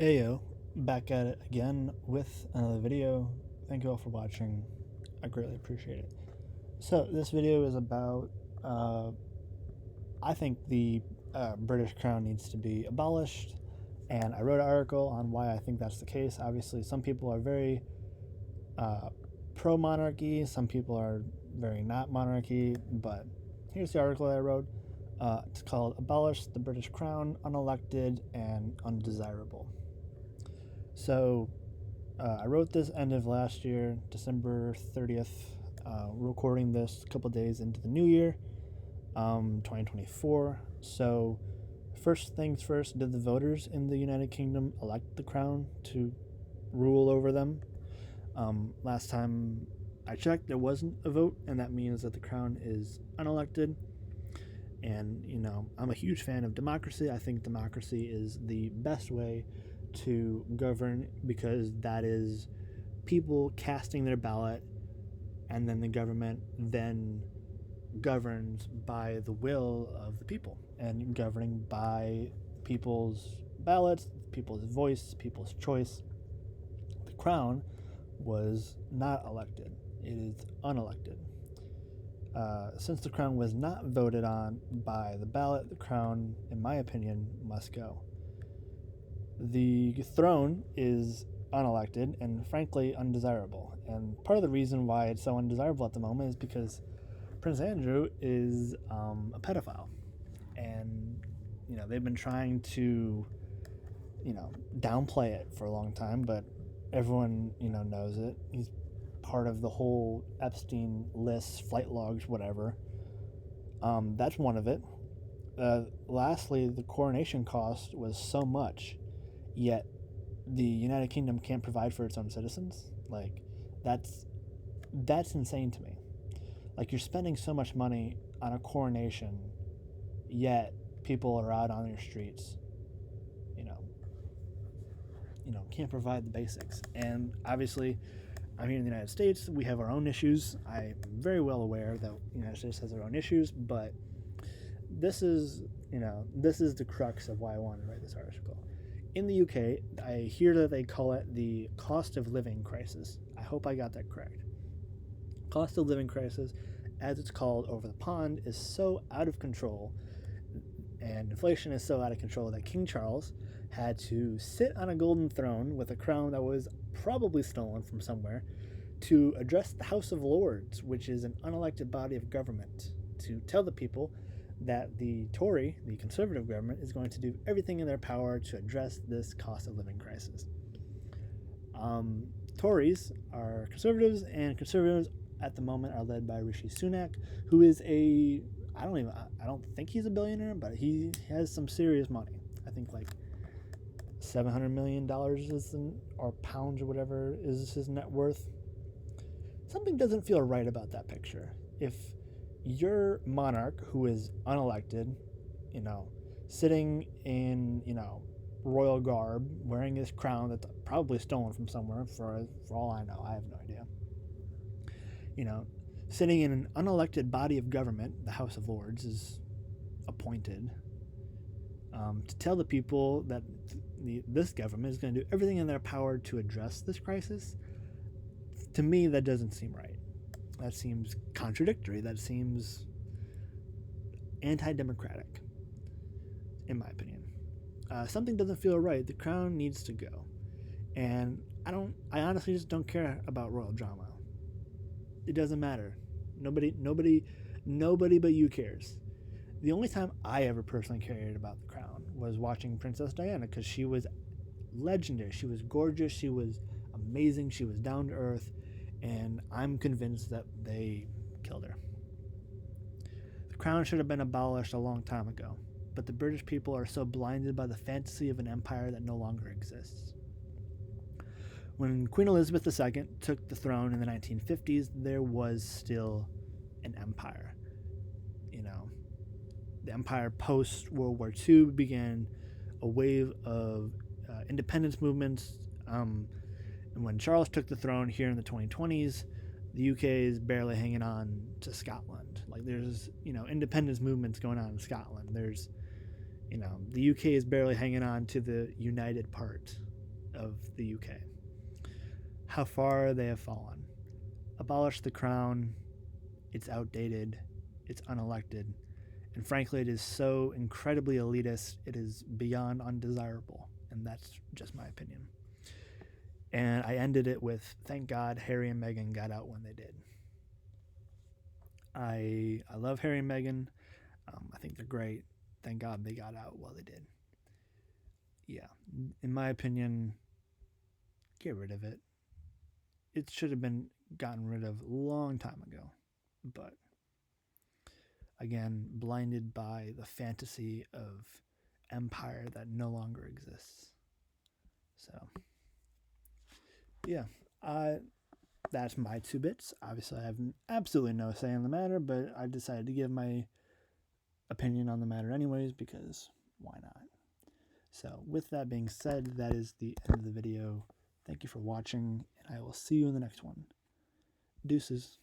Ayo, back at it again with another video. Thank you all for watching. I greatly appreciate it. So this video is about, I think the British Crown needs to be abolished, and I wrote an article on why I think that's the case. Obviously, some people are very pro-monarchy, some people are very not monarchy, but here's the article that I wrote. It's called Abolish the British Crown, Unelected and Undesirable. So I wrote this end of last year, December 30th, recording this a couple days into the new year, 2024. So first things first, did the voters in the United Kingdom elect the crown to rule over them? Last time I checked, there wasn't a vote, and that means that the crown is unelected. And, I'm a huge fan of democracy. I think democracy is the best way to govern, because that is people casting their ballot, and then the government then governs by the will of the people and governing by people's ballots, people's voice, people's choice. The crown was not elected. It is unelected. Since the crown was not voted on by the ballot, the crown, in my opinion, must go. The throne is unelected and frankly undesirable. And part of the reason why it's so undesirable at the moment is because Prince Andrew is a pedophile. And, they've been trying to, downplay it for a long time, but everyone, knows it. He's part of the whole Epstein list, flight logs, whatever. That's one of it. Lastly, the coronation cost was so much, yet the United Kingdom can't provide for its own citizens. That's insane to me. You're spending so much money on a coronation, yet people are out on your streets, can't provide the basics. And obviously, I'm here in the United States. We have our own issues. I'm very well aware that the United States has their own issues, but this is the crux of why I wanted to write this article. In the UK, I hear that they call it the cost of living crisis. I hope I got that correct. Cost of living crisis, as it's called over the pond, is so out of control, and inflation is so out of control that King Charles had to sit on a golden throne with a crown that was probably stolen from somewhere to address the House of Lords, which is an unelected body of government, to tell the people that the Tory, the Conservative government, is going to do everything in their power to address this cost of living crisis. Tories are Conservatives, and Conservatives at the moment are led by Rishi Sunak, who is I don't think he's a billionaire, but he has some serious money. I think $700 million or pounds or whatever is his net worth. Something doesn't feel right about that picture. If your monarch, who is unelected, sitting in, royal garb, wearing his crown that's probably stolen from somewhere, for all I know, I have no idea, sitting in an unelected body of government, the House of Lords is appointed, to tell the people that this government is going to do everything in their power to address this crisis. To me, that doesn't seem right. That seems contradictory. That seems anti-democratic, in my opinion. Something doesn't feel right. The crown needs to go. And I honestly just don't care about royal drama. It doesn't matter. Nobody but you cares. The only time I ever personally cared about the crown was watching Princess Diana, because she was legendary. She was gorgeous. She was amazing. She was down to earth. And I'm convinced that they killed her. The crown should have been abolished a long time ago, but the British people are so blinded by the fantasy of an empire that no longer exists. When Queen Elizabeth II took the throne in the 1950s, there was still an empire. The empire post-World War II began a wave of independence movements. And when Charles took the throne here in the 2020s, the UK is barely hanging on to Scotland. There's, independence movements going on in Scotland. There's, the UK is barely hanging on to the united part of the UK. How far they have fallen. Abolish the Crown. It's outdated. It's unelected. And frankly, it is so incredibly elitist, it is beyond undesirable. And that's just my opinion. And I ended it with, thank God Harry and Meghan got out when they did. I love Harry and Meghan. I think they're great. Thank God they got out while they did. Yeah, in my opinion, get rid of it. It should have been gotten rid of a long time ago. But again, blinded by the fantasy of empire that no longer exists. So, yeah, that's my 2 bits. Obviously, I have absolutely no say in the matter, but I decided to give my opinion on the matter anyways, because why not? So, with that being said, that is the end of the video. Thank you for watching, and I will see you in the next one. Deuces.